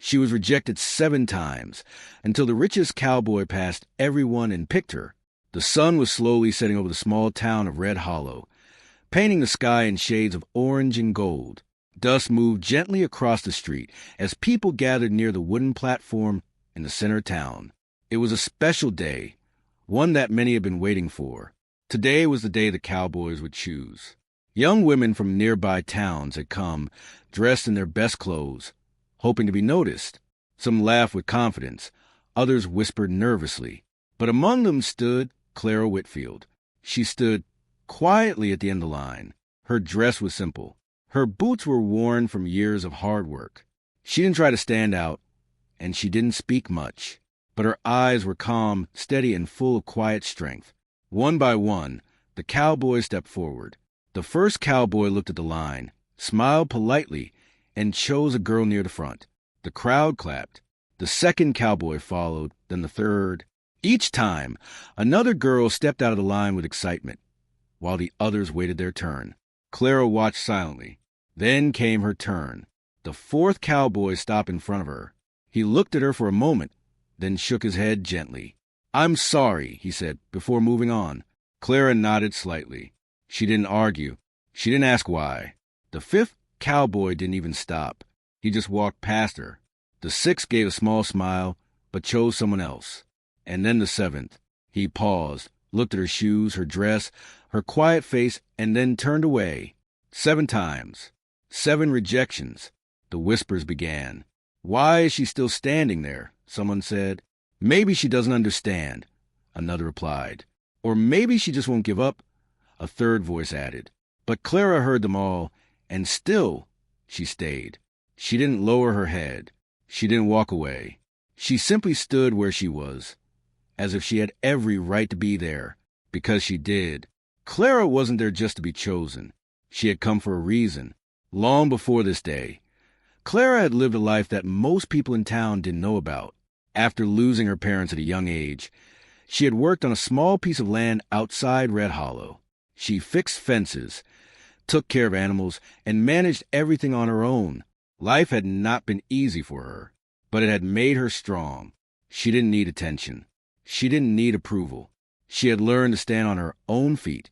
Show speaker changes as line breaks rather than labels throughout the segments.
She was rejected 7 times, until the richest cowboy passed everyone and picked her. The sun was slowly setting over the small town of Red Hollow, painting the sky in shades of orange and gold. Dust moved gently across the street as people gathered near the wooden platform in the center of town. It was a special day, one that many had been waiting for. Today was the day the cowboys would choose. Young women from nearby towns had come, dressed in their best clothes, hoping to be noticed. Some laughed with confidence, others whispered nervously. But among them stood Clara Whitfield. She stood quietly at the end of the line. Her dress was simple. Her boots were worn from years of hard work. She didn't try to stand out, and she didn't speak much. But her eyes were calm, steady, and full of quiet strength. One by one, the cowboys stepped forward. The first cowboy looked at the line, smiled politely, and chose a girl near the front. The crowd clapped. The second cowboy followed, then the third. Each time, another girl stepped out of the line with excitement, while the others waited their turn. Clara watched silently. Then came her turn. The fourth cowboy stopped in front of her. He looked at her for a moment, then shook his head gently. "I'm sorry," he said, before moving on. Clara nodded slightly. She didn't argue. She didn't ask why. The fifth cowboy didn't even stop. He just walked past her. The sixth gave a small smile, but chose someone else. And then the seventh. He paused, looked at her shoes, her dress, her quiet face, and then turned away. 7 times. 7 rejections. The whispers began. "Why is she still standing there?" someone said. "Maybe she doesn't understand," another replied. "Or maybe she just won't give up," a third voice added. But Clara heard them all, and still she stayed. She didn't lower her head. She didn't walk away. She simply stood where she was, as if she had every right to be there, because she did. Clara wasn't there just to be chosen. She had come for a reason. Long before this day, Clara had lived a life that most people in town didn't know about. After losing her parents at a young age, she had worked on a small piece of land outside Red Hollow. She fixed fences, took care of animals, and managed everything on her own. Life had not been easy for her, but it had made her strong. She didn't need attention. She didn't need approval. She had learned to stand on her own feet,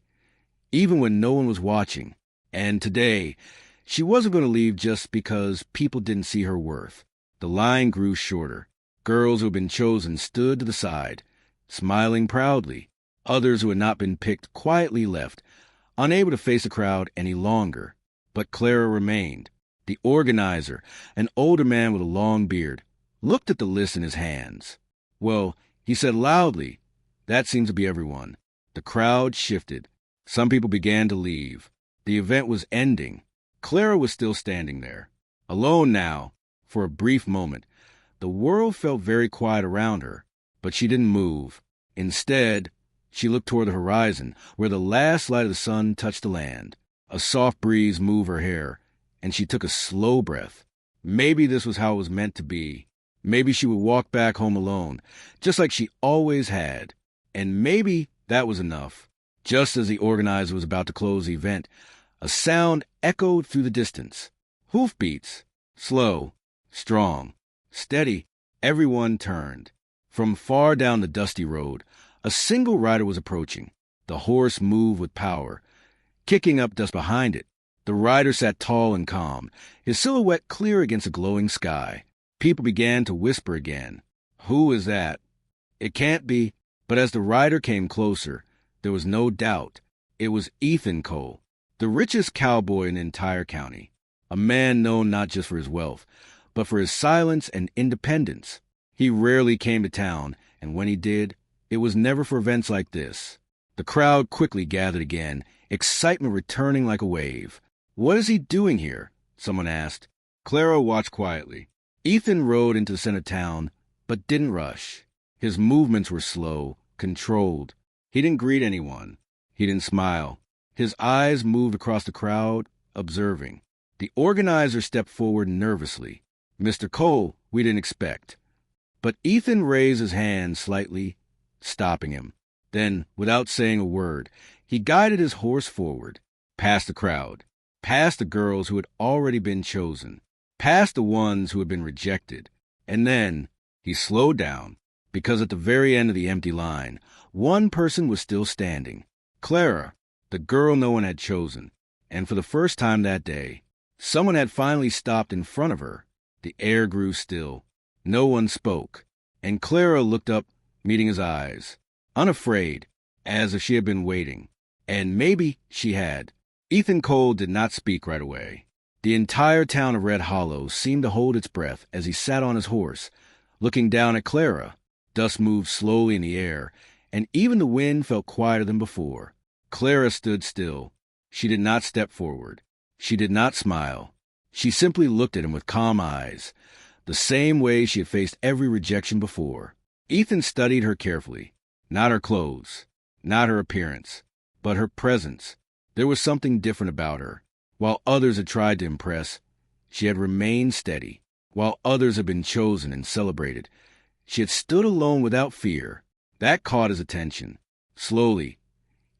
even when no one was watching. And today, she wasn't going to leave just because people didn't see her worth. The line grew shorter. Girls who had been chosen stood to the side, smiling proudly. Others who had not been picked quietly left, unable to face the crowd any longer. But Clara remained. The organizer, an older man with a long beard, looked at the list in his hands. "Well," he said loudly, "that seems to be everyone." The crowd shifted. Some people began to leave. The event was ending. Clara was still standing there, alone now. For a brief moment, the world felt very quiet around her, but she didn't move. Instead, she looked toward the horizon, where the last light of the sun touched the land. A soft breeze moved her hair, and she took a slow breath. Maybe this was how it was meant to be. Maybe she would walk back home alone, just like she always had. And maybe that was enough. Just as the organizer was about to close the event, a sound echoed through the distance. Hoofbeats. Slow, strong, steady. Everyone turned. From far down the dusty road, a single rider was approaching. The horse moved with power, kicking up dust behind it. The rider sat tall and calm, his silhouette clear against a glowing sky. People began to whisper again. "Who is that?" "It can't be." But as the rider came closer, there was no doubt. It was Ethan Cole, the richest cowboy in the entire county. A man known not just for his wealth, but for his silence and independence. He rarely came to town, and when he did, it was never for events like this. The crowd quickly gathered again, excitement returning like a wave. "What is he doing here?" someone asked. Clara watched quietly. Ethan rode into the center of town, but didn't rush. His movements were slow, controlled. He didn't greet anyone. He didn't smile. His eyes moved across the crowd, observing. The organizer stepped forward nervously. "Mr. Cole, we didn't expect." But Ethan raised his hand slightly, stopping him. Then, without saying a word, he guided his horse forward, past the crowd, past the girls who had already been chosen, past the ones who had been rejected. And then he slowed down, because at the very end of the empty line, one person was still standing. Clara, the girl no one had chosen. And for the first time that day, someone had finally stopped in front of her. The air grew still. No one spoke. And Clara looked up, meeting his eyes, unafraid, as if she had been waiting. And maybe she had. Ethan Cole did not speak right away. The entire town of Red Hollow seemed to hold its breath as he sat on his horse, looking down at Clara. Dust moved slowly in the air, and even the wind felt quieter than before. Clara stood still. She did not step forward. She did not smile. She simply looked at him with calm eyes, the same way she had faced every rejection before. Ethan studied her carefully. Not her clothes, not her appearance, but her presence. There was something different about her. While others had tried to impress, she had remained steady. While others had been chosen and celebrated, she had stood alone without fear. That caught his attention. Slowly,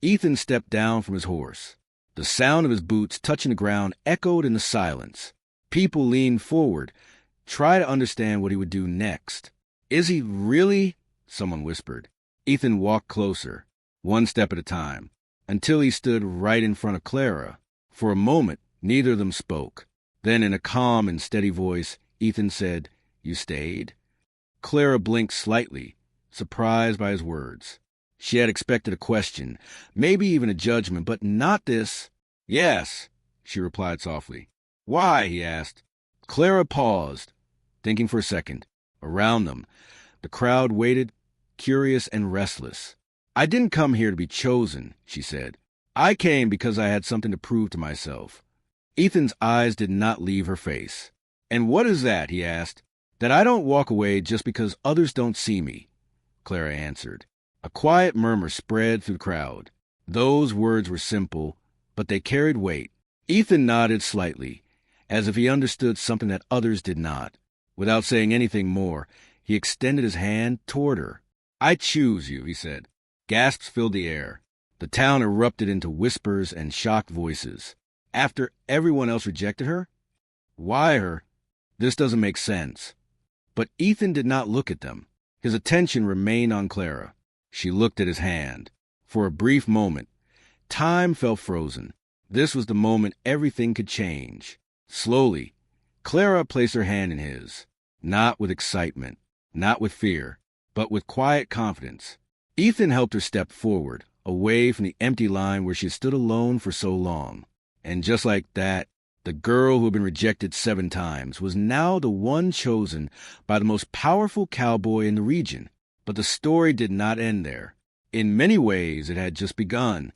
Ethan stepped down from his horse. The sound of his boots touching the ground echoed in the silence. People leaned forward, trying to understand what he would do next. "Is he really?" someone whispered. Ethan walked closer, one step at a time, until he stood right in front of Clara. For a moment, neither of them spoke. Then, in a calm and steady voice, Ethan said, "You stayed?" Clara blinked slightly, surprised by his words. She had expected a question, maybe even a judgment, but not this. "Yes," she replied softly. "Why?" he asked. Clara paused, thinking for a second. Around them, the crowd waited, curious and restless. "I didn't come here to be chosen," she said. "I came because I had something to prove to myself." Ethan's eyes did not leave her face. "And what is that?" he asked. "That I don't walk away just because others don't see me," Clara answered. A quiet murmur spread through the crowd. Those words were simple, but they carried weight. Ethan nodded slightly, as if he understood something that others did not. Without saying anything more, he extended his hand toward her. "I choose you," he said. Gasps filled the air. The town erupted into whispers and shocked voices. After everyone else rejected her? Why her? This doesn't make sense. But Ethan did not look at them. His attention remained on Clara. She looked at his hand. For a brief moment, time felt frozen. This was the moment everything could change. Slowly, Clara placed her hand in his. Not with excitement, not with fear, but with quiet confidence. Ethan helped her step forward, away from the empty line where she had stood alone for so long. And just like that, the girl who had been rejected 7 times was now the one chosen by the most powerful cowboy in the region. But the story did not end there. In many ways, it had just begun.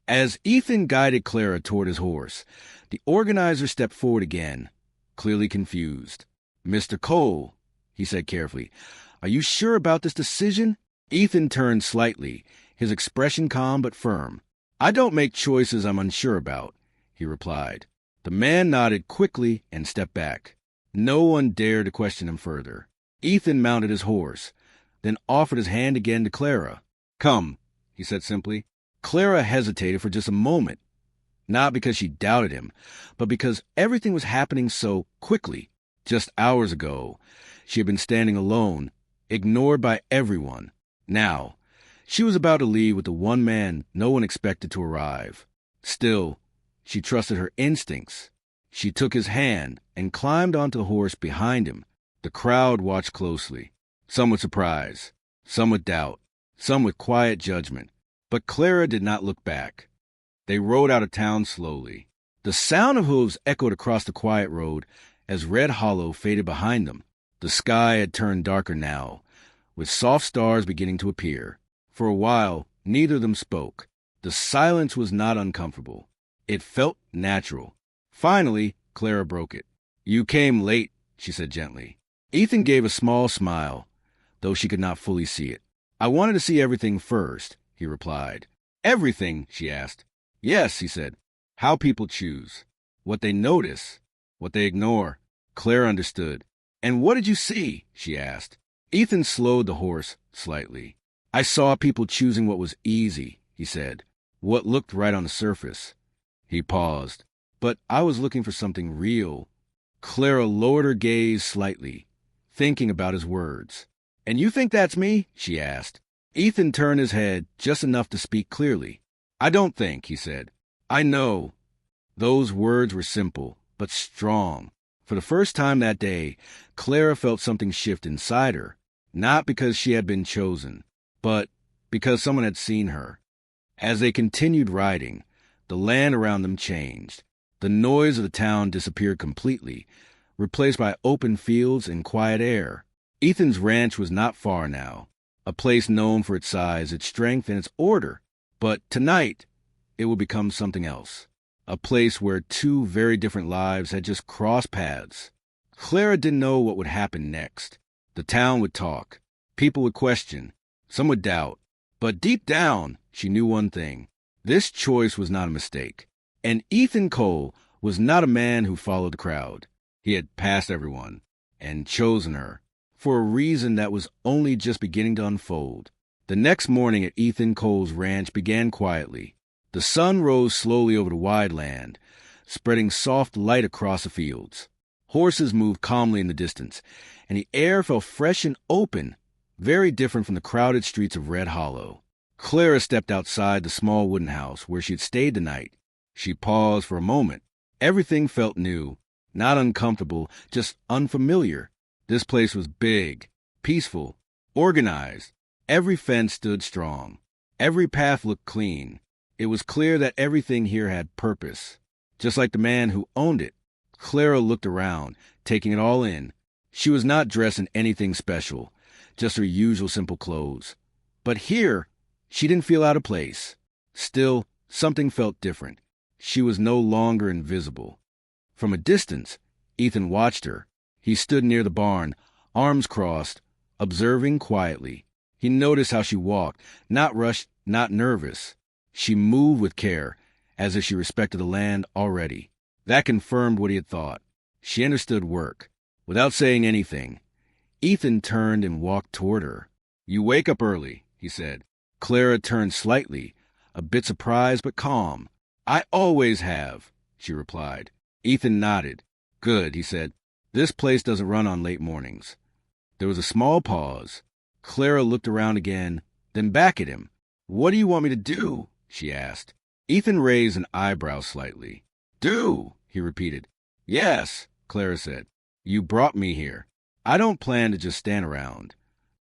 As Ethan guided Clara toward his horse, the organizer stepped forward again, clearly confused. "Mr. Cole," he said carefully, "are you sure about this decision?" Ethan turned slightly, his expression calm but firm. "I don't make choices I'm unsure about," he replied. The man nodded quickly and stepped back. No one dared to question him further. Ethan mounted his horse, then offered his hand again to Clara. "Come," he said simply. Clara hesitated for just a moment, not because she doubted him, but because everything was happening so quickly. Just hours ago, she had been standing alone, ignored by everyone. Now, she was about to leave with the one man no one expected to arrive. Still, she trusted her instincts. She took his hand and climbed onto the horse behind him. The crowd watched closely, some with surprise, some with doubt, some with quiet judgment. But Clara did not look back. They rode out of town slowly. The sound of hooves echoed across the quiet road as Red Hollow faded behind them. The sky had turned darker now, with soft stars beginning to appear. For a while, neither of them spoke. The silence was not uncomfortable. It felt natural. Finally, Clara broke it. "You came late," she said gently. Ethan gave a small smile, though she could not fully see it. "I wanted to see everything first," he replied. "Everything?" she asked. "Yes," he said. "How people choose. What they notice. What they ignore." Clara understood. "And what did you see?" she asked. Ethan slowed the horse slightly. "I saw people choosing what was easy," he said. "What looked right on the surface." He paused. "But I was looking for something real." Clara lowered her gaze slightly. thinking about his words. "And you think that's me?" she asked. Ethan turned his head just enough to speak clearly. "I don't think," he said. "I know." Those words were simple, but strong. For the first time that day, Clara felt something shift inside her, not because she had been chosen, but because someone had seen her. As they continued riding, the land around them changed. The noise of the town disappeared completely, replaced by open fields and quiet air. Ethan's ranch was not far now, a place known for its size, its strength, and its order. But tonight, it would become something else. A place where two very different lives had just crossed paths. Clara didn't know what would happen next. The town would talk. People would question. Some would doubt. But deep down, she knew one thing. This choice was not a mistake. And Ethan Cole was not a man who followed the crowd. He had passed everyone and chosen her for a reason that was only just beginning to unfold. The next morning at Ethan Cole's ranch began quietly. The sun rose slowly over the wide land, spreading soft light across the fields. Horses moved calmly in the distance, and the air felt fresh and open, very different from the crowded streets of Red Hollow. Clara stepped outside the small wooden house where she had stayed the night. She paused for a moment. Everything felt new, not uncomfortable, just unfamiliar. This place was big, peaceful, organized. Every fence stood strong. Every path looked clean. It was clear that everything here had purpose, just like the man who owned it. Clara looked around, taking it all in. She was not dressed in anything special, just her usual simple clothes. But here, she didn't feel out of place. Still, something felt different. She was no longer invisible. From a distance, Ethan watched her. He stood near the barn, arms crossed, observing quietly. He noticed how she walked, not rushed, not nervous. She moved with care, as if she respected the land already. That confirmed what he had thought. She understood work. Without saying anything, Ethan turned and walked toward her. "You wake up early," he said. Clara turned slightly, a bit surprised but calm. "I always have," she replied. Ethan nodded. "Good," he said. "This place doesn't run on late mornings." There was a small pause. Clara looked around again, then back at him. "What do you want me to do?" she asked. Ethan raised an eyebrow slightly. "Do?" he repeated. "Yes," Clara said. "You brought me here. I don't plan to just stand around."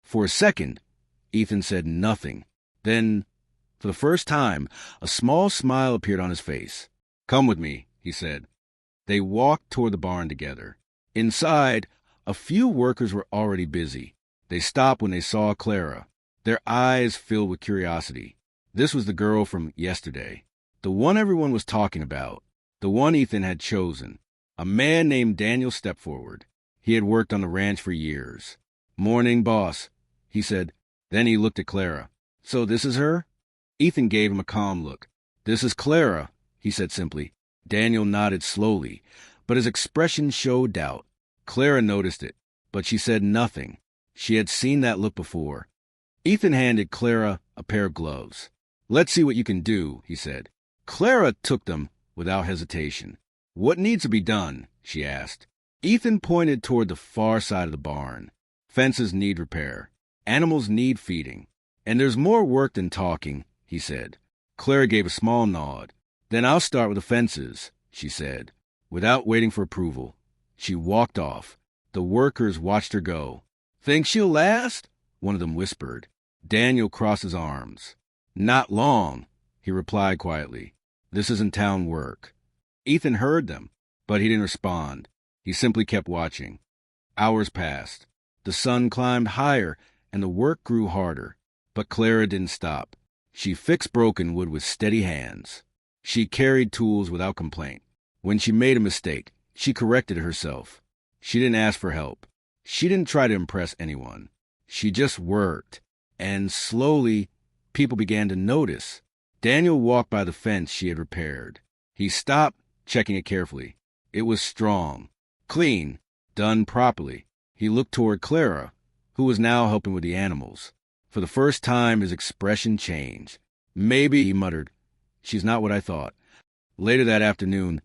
For a second, Ethan said nothing. Then, for the first time, a small smile appeared on his face. "Come with me," he said. They walked toward the barn together. Inside, a few workers were already busy. They stopped when they saw Clara, their eyes filled with curiosity. This was the girl from yesterday, the one everyone was talking about, the one Ethan had chosen. A man named Daniel stepped forward. He had worked on the ranch for years. "Morning, boss," he said. Then he looked at Clara. "So this is her?" Ethan gave him a calm look. "This is Clara," he said simply. Daniel nodded slowly, but his expression showed doubt. Clara noticed it, but she said nothing. She had seen that look before. Ethan handed Clara a pair of gloves. "Let's see what you can do," he said. Clara took them without hesitation. "What needs to be done?" she asked. Ethan pointed toward the far side of the barn. "Fences need repair. Animals need feeding. And there's more work than talking," he said. Clara gave a small nod. "Then I'll start with the fences," she said. Without waiting for approval, she walked off. The workers watched her go. "Think she'll last?" one of them whispered. Daniel crossed his arms. "Not long," he replied quietly. "This isn't town work." Ethan heard them, but he didn't respond. He simply kept watching. Hours passed. The sun climbed higher, and the work grew harder. But Clara didn't stop. She fixed broken wood with steady hands. She carried tools without complaint. When she made a mistake, she corrected herself. She didn't ask for help. She didn't try to impress anyone. She just worked. And slowly, people began to notice. Daniel walked by the fence she had repaired. He stopped, checking it carefully. It was strong, clean, done properly. He looked toward Clara, who was now helping with the animals. For the first time, his expression changed. "Maybe," he muttered. "She's not what I thought." Later that afternoon,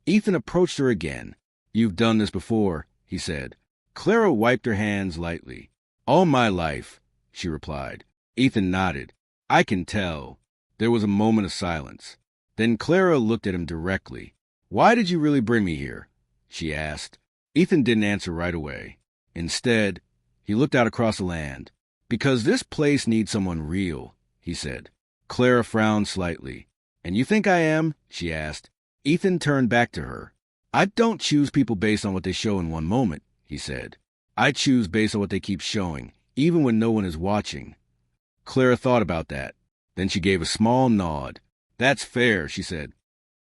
Ethan approached her again. "You've done this before," he said. Clara wiped her hands lightly. All my life, she replied. Ethan nodded. I can tell. There was a moment of silence. Then Clara looked at him directly. Why did you really bring me here? She asked. Ethan didn't answer right away. Instead, he looked out across the land. Because this place needs someone real, he said. Clara frowned slightly. And you think I am? She asked. Ethan turned back to her. I don't choose people based on what they show in one moment, he said. I choose based on what they keep showing, even when no one is watching. Clara thought about that. Then she gave a small nod. That's fair, she said.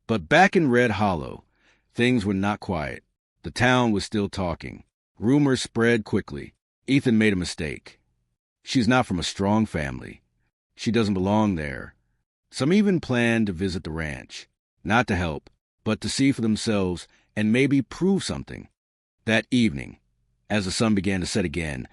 But back in Red Hollow, things were not quiet. The town was still talking. Rumors spread quickly. Ethan made a mistake. She's not from a strong family. She doesn't belong there. Some even planned to visit the ranch. Not to help, but to see for themselves and maybe prove something. That evening, as the sun began to set again,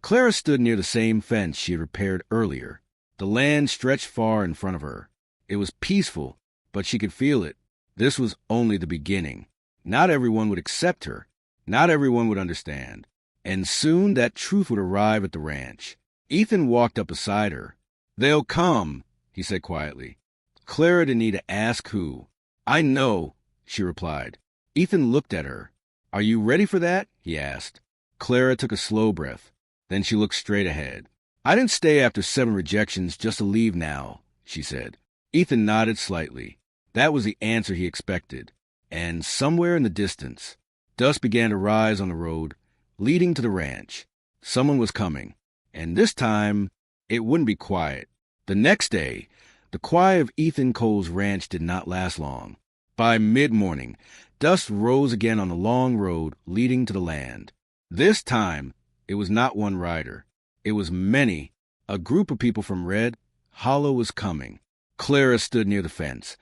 Clara stood near the same fence she had repaired earlier. The land stretched far in front of her. It was peaceful, but she could feel it. This was only the beginning. Not everyone would accept her. Not everyone would understand. And soon that truth would arrive at the ranch. Ethan walked up beside her. They'll come, he said quietly. Clara didn't need to ask who. I know, she replied. Ethan looked at her. Are you ready for that? He asked. Clara took a slow breath. Then she looked straight ahead. I didn't stay after 7 rejections just to leave now, she said. Ethan nodded slightly. That was the answer he expected. And somewhere in the distance, dust began to rise on the road leading to the ranch. Someone was coming. And this time, it wouldn't be quiet. The next day, the quiet of Ethan Cole's ranch did not last long. By mid-morning, dust rose again on the long road leading to the land. This time, it was not one rider. It was many. A group of people from Red Hollow was coming. Clara stood near the fence,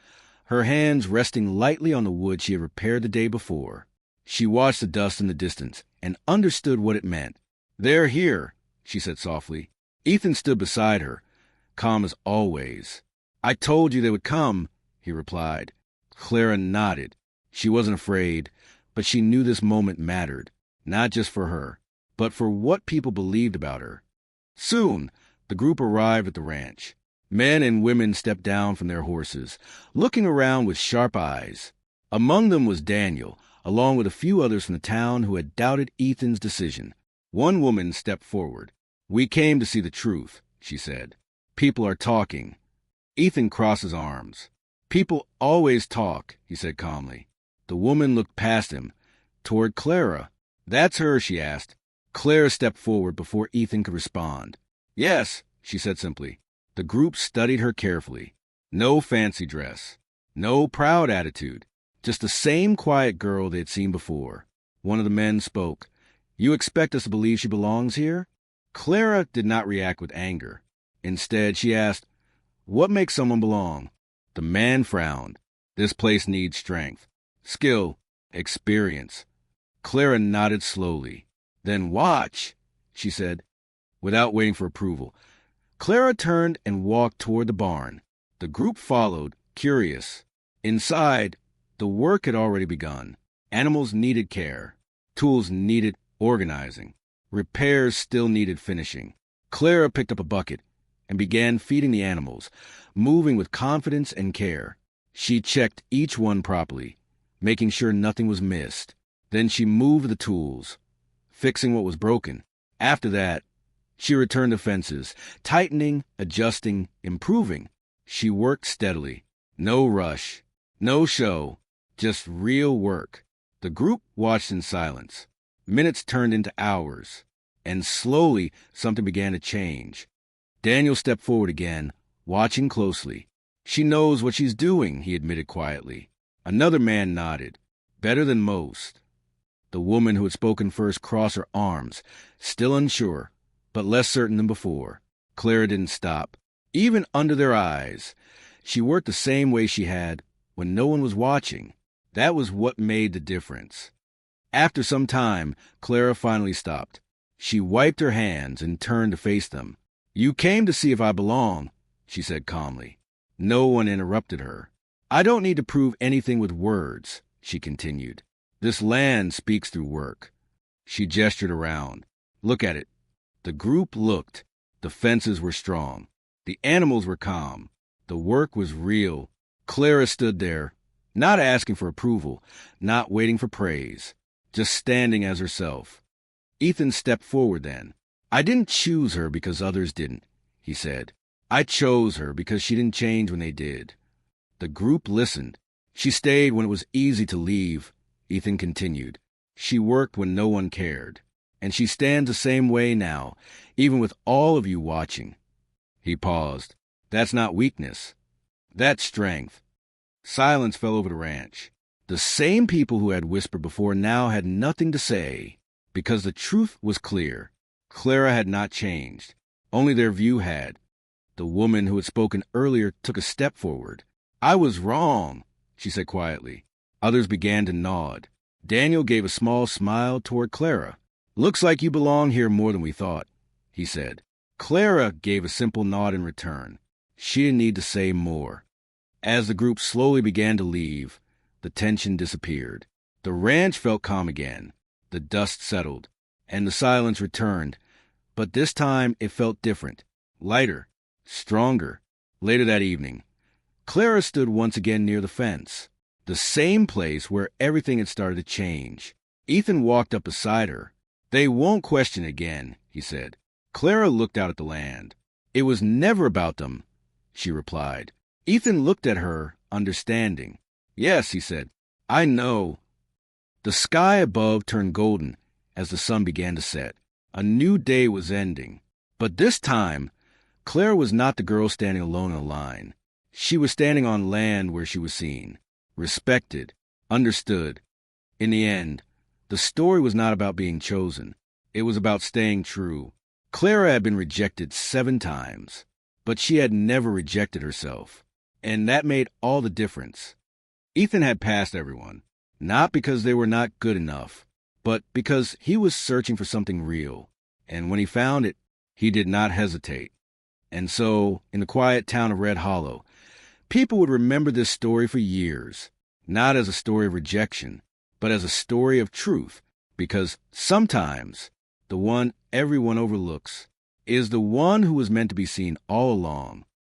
her hands resting lightly on the wood she had repaired the day before. She watched the dust in the distance and understood what it meant. They're here, she said softly. Ethan stood beside her, calm as always. I told you they would come, he replied. Clara nodded. She wasn't afraid, but she knew this moment mattered, not just for her, but for what people believed about her. Soon, the group arrived at the ranch. Men and women stepped down from their horses, looking around with sharp eyes. Among them was Daniel, along with a few others from the town who had doubted Ethan's decision. One woman stepped forward. We came to see the truth, she said. People are talking. Ethan crossed his arms. People always talk, he said calmly. The woman looked past him, toward Clara. That's her, she asked. Clara stepped forward before Ethan could respond. Yes, she said simply. The group studied her carefully. No fancy dress. No proud attitude. Just the same quiet girl they had seen before. One of the men spoke. You expect us to believe she belongs here? Clara did not react with anger. Instead, she asked, what makes someone belong? The man frowned. This place needs strength, skill, experience. Clara nodded slowly. Then watch, she said, without waiting for approval. Clara turned and walked toward the barn. The group followed, curious. Inside, the work had already begun. Animals needed care. Tools needed organizing. Repairs still needed finishing. Clara picked up a bucket and began feeding the animals, moving with confidence and care. She checked each one properly, making sure nothing was missed. Then she moved the tools, fixing what was broken. After that, she returned the fences, tightening, adjusting, improving. She worked steadily. No rush, no show, just real work. The group watched in silence. Minutes turned into hours, and slowly something began to change. Daniel stepped forward again, watching closely. She knows what she's doing, he admitted quietly. Another man nodded. Better than most. The woman who had spoken first crossed her arms, still unsure, but less certain than before. Clara didn't stop. Even under their eyes, she worked the same way she had when no one was watching. That was what made the difference. After some time, Clara finally stopped. She wiped her hands and turned to face them. You came to see if I belong, she said calmly. No one interrupted her. I don't need to prove anything with words, she continued. This land speaks through work. She gestured around. Look at it. The group looked. The fences were strong. The animals were calm. The work was real. Clara stood there, not asking for approval, not waiting for praise, just standing as herself. Ethan stepped forward then. I didn't choose her because others didn't, he said. I chose her because she didn't change when they did. The group listened. She stayed when it was easy to leave, Ethan continued. She worked when no one cared. And she stands the same way now, even with all of you watching. He paused. That's not weakness. That's strength. Silence fell over the ranch. The same people who had whispered before now had nothing to say, because the truth was clear. Clara had not changed. Only their view had. The woman who had spoken earlier took a step forward. I was wrong, she said quietly. Others began to nod. Daniel gave a small smile toward Clara. Looks like you belong here more than we thought, he said. Clara gave a simple nod in return. She didn't need to say more. As the group slowly began to leave, the tension disappeared. The ranch felt calm again. The dust settled, and the silence returned. But this time it felt different, lighter, stronger. Later that evening, Clara stood once again near the fence, the same place where everything had started to change. Ethan walked up beside her. They won't question again, he said. Clara looked out at the land. It was never about them, she replied. Ethan looked at her, understanding. Yes, he said. I know. The sky above turned golden as the sun began to set. A new day was ending. But this time, Clara was not the girl standing alone in a line. She was standing on land where she was seen, respected, understood. In the end, the story was not about being chosen. It was about staying true. Clara had been rejected 7 times, but she had never rejected herself. And that made all the difference. Ethan had passed everyone, not because they were not good enough, but because he was searching for something real. And when he found it, he did not hesitate. And so, in the quiet town of Red Hollow, people would remember this story for years, not as a story of rejection, but as a story of truth, because sometimes the one everyone overlooks is the one who was meant to be seen all along.